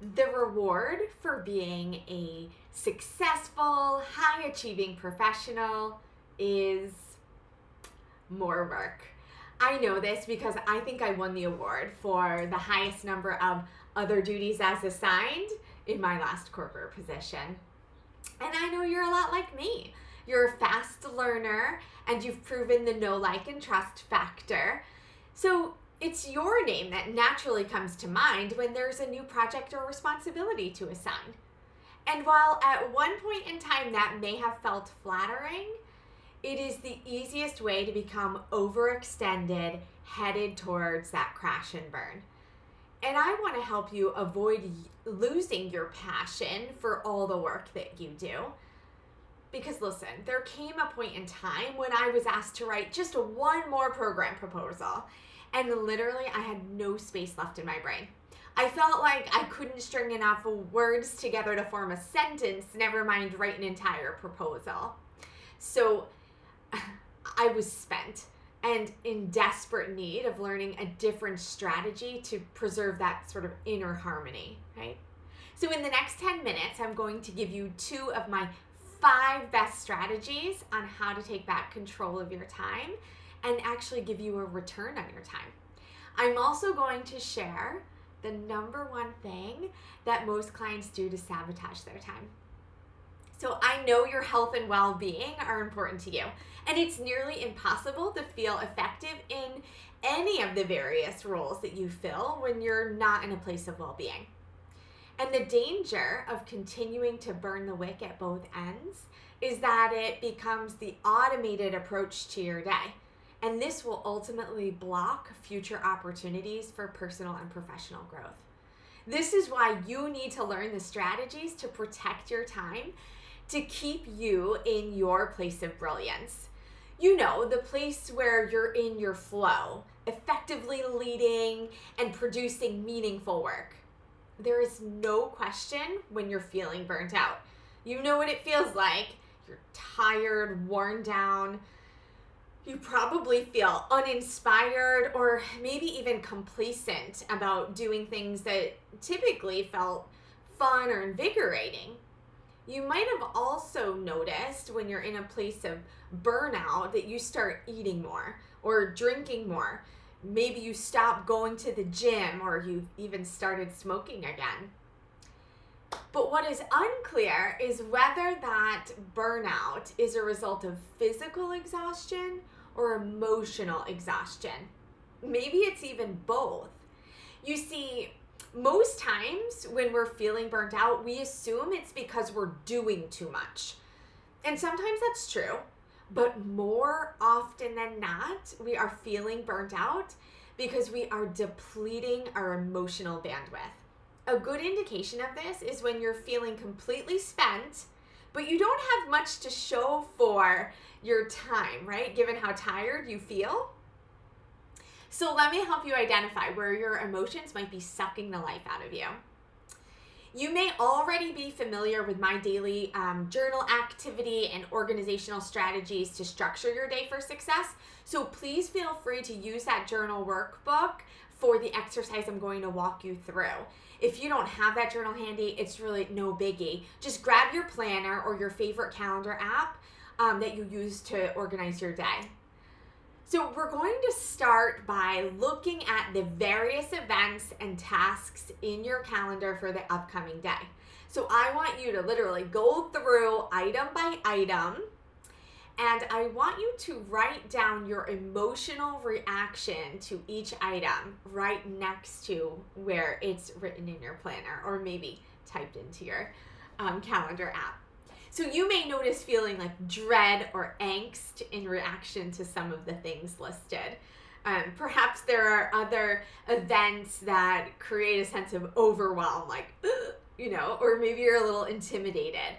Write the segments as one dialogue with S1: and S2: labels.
S1: The reward for being a successful, high-achieving professional is more work. I know this because I think I won the award for the highest number of other duties as assigned in my last corporate position. And I know you're a lot like me. You're a fast learner and you've proven the know, like, and trust factor. So it's your name that naturally comes to mind when there's a new project or responsibility to assign. And while at one point in time that may have felt flattering, it is the easiest way to become overextended, headed towards that crash and burn. And I want to help you avoid losing your passion for all the work that you do. Because listen, there came a point in time when I was asked to write just one more program proposal. And literally I had no space left in my brain. I felt like I couldn't string enough words together to form a sentence, never mind write an entire proposal. So I was spent and in desperate need of learning a different strategy to preserve that sort of inner harmony, right? So in the next 10 minutes, I'm going to give you 2 of my 5 best strategies on how to take back control of your time and actually give you a return on your time. I'm also going to share the number 1 thing that most clients do to sabotage their time. So I know your health and well-being are important to you, and it's nearly impossible to feel effective in any of the various roles that you fill when you're not in a place of well-being. And the danger of continuing to burn the wick at both ends is that it becomes the automated approach to your day. And this will ultimately block future opportunities for personal and professional growth. This is why you need to learn the strategies to protect your time, to keep you in your place of brilliance. You know, the place where you're in your flow, effectively leading and producing meaningful work. There is no question when you're feeling burnt out. You know what it feels like. You're tired, worn down. You probably feel uninspired or maybe even complacent about doing things that typically felt fun or invigorating. You might have also noticed when you're in a place of burnout that you start eating more or drinking more. Maybe you stop going to the gym or you've even started smoking again. But what is unclear is whether that burnout is a result of physical exhaustion or emotional exhaustion. Maybe it's even both. You see, most times when we're feeling burnt out, we assume it's because we're doing too much. And sometimes that's true, but more often than not, we are feeling burnt out because we are depleting our emotional bandwidth. A good indication of this is when you're feeling completely spent, but you don't have much to show for your time, right? Given how tired you feel. So let me help you identify where your emotions might be sucking the life out of you. You may already be familiar with my daily journal activity and organizational strategies to structure your day for success. So please feel free to use that journal workbook for the exercise I'm going to walk you through. If you don't have that journal handy, it's really no biggie. Just grab your planner or your favorite calendar app that you use to organize your day. So we're going to start by looking at the various events and tasks in your calendar for the upcoming day. So I want you to literally go through item by item, and I want you to write down your emotional reaction to each item right next to where it's written in your planner or maybe typed into your calendar app. So you may notice feeling like dread or angst in reaction to some of the things listed. Perhaps there are other events that create a sense of overwhelm, like, or maybe you're a little intimidated.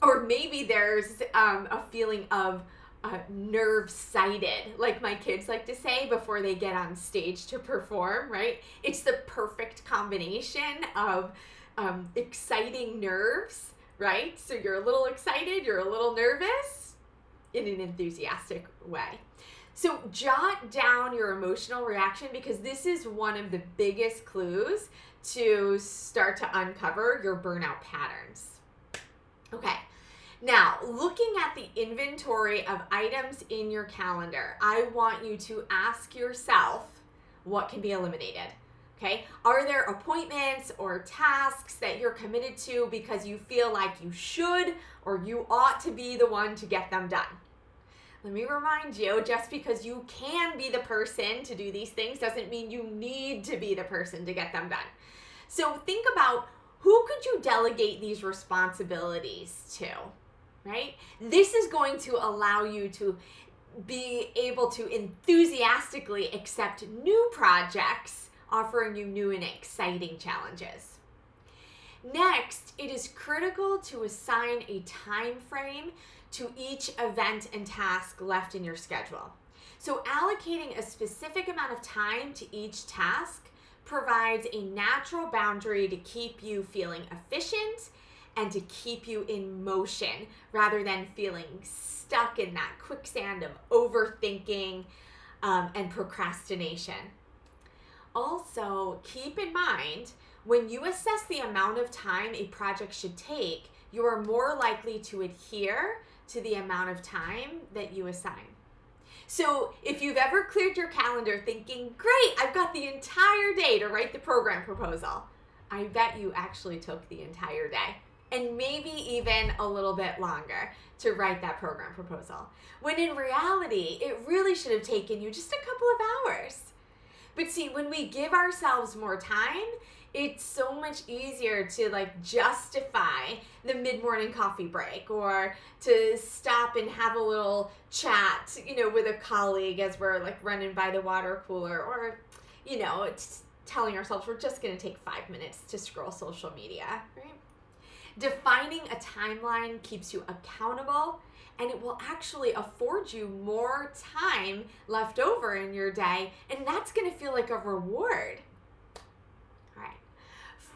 S1: Or maybe there's a feeling of nerve-sighted, like my kids like to say before they get on stage to perform, right? It's the perfect combination of exciting nerves, right? So you're a little excited, you're a little nervous in an enthusiastic way. So jot down your emotional reaction, because this is one of the biggest clues to start to uncover your burnout patterns. Okay. Now, looking at the inventory of items in your calendar, I want you to ask yourself what can be eliminated. Okay? Are there appointments or tasks that you're committed to because you feel like you should or you ought to be the one to get them done? Let me remind you, just because you can be the person to do these things doesn't mean you need to be the person to get them done. So think about, who could you delegate these responsibilities to, right? This is going to allow you to be able to enthusiastically accept new projects, offering you new and exciting challenges. Next, it is critical to assign a time frame to each event and task left in your schedule. So allocating a specific amount of time to each task provides a natural boundary to keep you feeling efficient and to keep you in motion, rather than feeling stuck in that quicksand of overthinking and procrastination. Also, keep in mind, when you assess the amount of time a project should take, you are more likely to adhere to the amount of time that you assign. So if you've ever cleared your calendar thinking, great, I've got the entire day to write the program proposal, I bet you actually took the entire day, and maybe even a little bit longer, to write that program proposal, when in reality, it really should have taken you just a couple of hours. But see, when we give ourselves more time, it's so much easier to justify the mid-morning coffee break, or to stop and have a little chat, with a colleague as we're running by the water cooler, or, it's telling ourselves we're just going to take 5 minutes to scroll social media, right? Defining a timeline keeps you accountable, and it will actually afford you more time left over in your day, and that's going to feel like a reward. All right.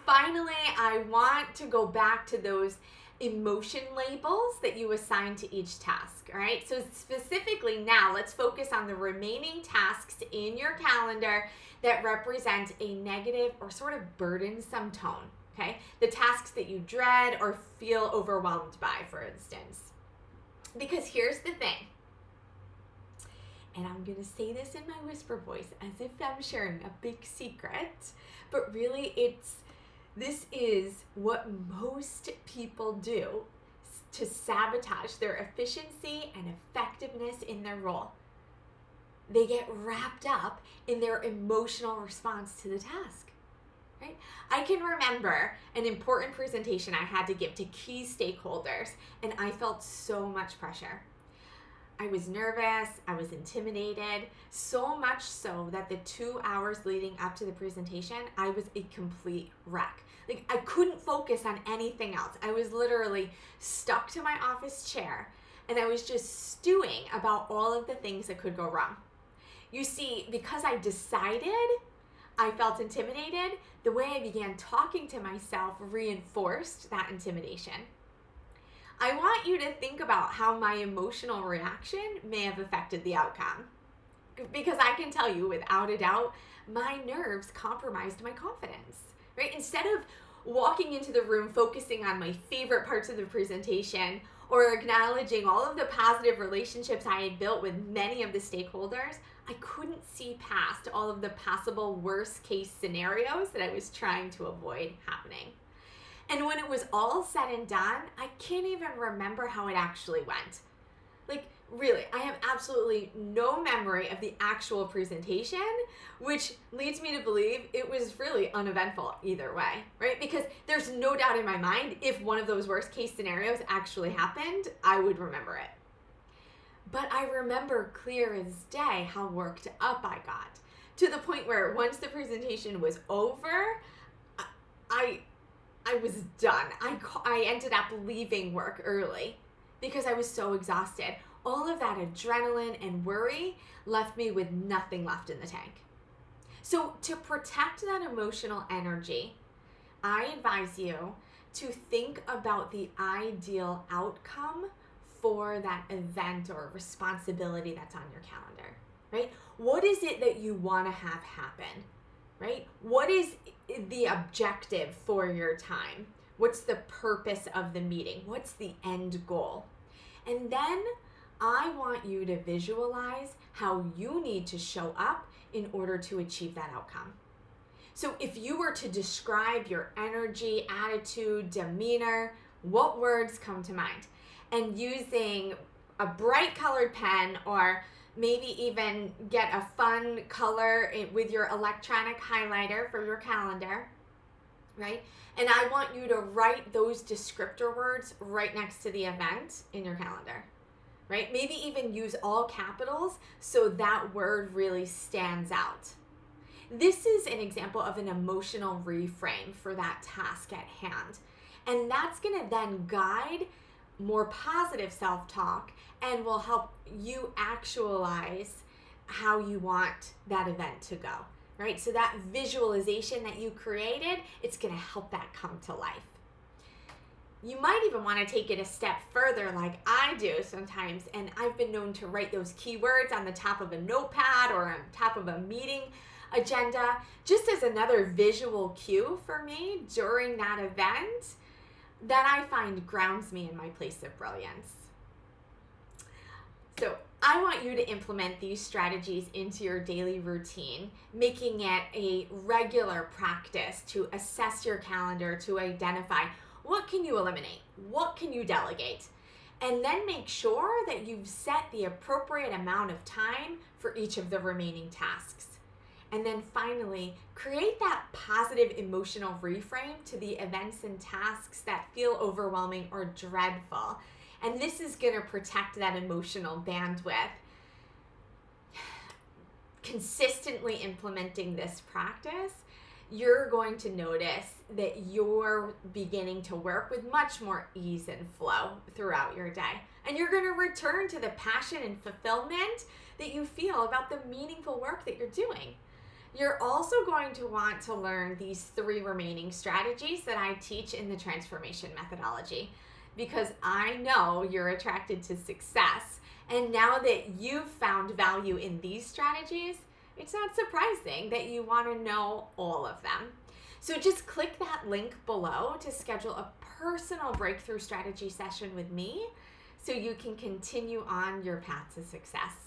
S1: Finally, I want to go back to those emotion labels that you assign to each task. All right. So specifically now, let's focus on the remaining tasks in your calendar that represent a negative or sort of burdensome tone. Okay. The tasks that you dread or feel overwhelmed by, for instance. Because here's the thing, and I'm going to say this in my whisper voice as if I'm sharing a big secret, but really this is what most people do to sabotage their efficiency and effectiveness in their role. They get wrapped up in their emotional response to the task. Right? I can remember an important presentation I had to give to key stakeholders, and I felt so much pressure. I was nervous, I was intimidated, so much so that the 2 hours leading up to the presentation, I was a complete wreck. I couldn't focus on anything else. I was literally stuck to my office chair, and I was just stewing about all of the things that could go wrong. You see, because I decided I felt intimidated, the way I began talking to myself reinforced that intimidation. I want you to think about how my emotional reaction may have affected the outcome. Because I can tell you, without a doubt, my nerves compromised my confidence. Right? Instead of walking into the room focusing on my favorite parts of the presentation, or acknowledging all of the positive relationships I had built with many of the stakeholders, I couldn't see past all of the possible worst case scenarios that I was trying to avoid happening. And when it was all said and done, I can't even remember how it actually went. Really, I have absolutely no memory of the actual presentation, which leads me to believe it was really uneventful either way, right? Because there's no doubt in my mind, if one of those worst case scenarios actually happened, I would remember it. But I remember clear as day how worked up I got, to the point where once the presentation was over, I was done. I ended up leaving work early because I was so exhausted. All of that adrenaline and worry left me with nothing left in the tank. So to protect that emotional energy, I advise you to think about the ideal outcome for that event or responsibility that's on your calendar. right? What is it that you want to have happen, right? What is the objective for your time? What's the purpose of the meeting? What's the end goal? And then I want you to visualize how you need to show up in order to achieve that outcome. So if you were to describe your energy, attitude, demeanor, what words come to mind? And using a bright colored pen, or maybe even get a fun color with your electronic highlighter for your calendar, right? And I want you to write those descriptor words right next to the event in your calendar, right? Maybe even use all capitals so that word really stands out. This is an example of an emotional reframe for that task at hand. And that's going to then guide more positive self-talk and will help you actualize how you want that event to go, right? So that visualization that you created, it's going to help that come to life. You might even want to take it a step further like I do sometimes, and I've been known to write those keywords on the top of a notepad or on top of a meeting agenda, just as another visual cue for me during that event that I find grounds me in my place of brilliance. So I want you to implement these strategies into your daily routine, making it a regular practice to assess your calendar to identify what can you eliminate, what can you delegate, and then make sure that you've set the appropriate amount of time for each of the remaining tasks. And then finally, create that positive emotional reframe to the events and tasks that feel overwhelming or dreadful. And this is going to protect that emotional bandwidth. Consistently implementing this practice, you're going to notice that you're beginning to work with much more ease and flow throughout your day. And you're going to return to the passion and fulfillment that you feel about the meaningful work that you're doing. You're also going to want to learn these 3 remaining strategies that I teach in the transformation methodology, because I know you're attracted to success. And now that you've found value in these strategies, it's not surprising that you want to know all of them. So just click that link below to schedule a personal breakthrough strategy session with me so you can continue on your path to success.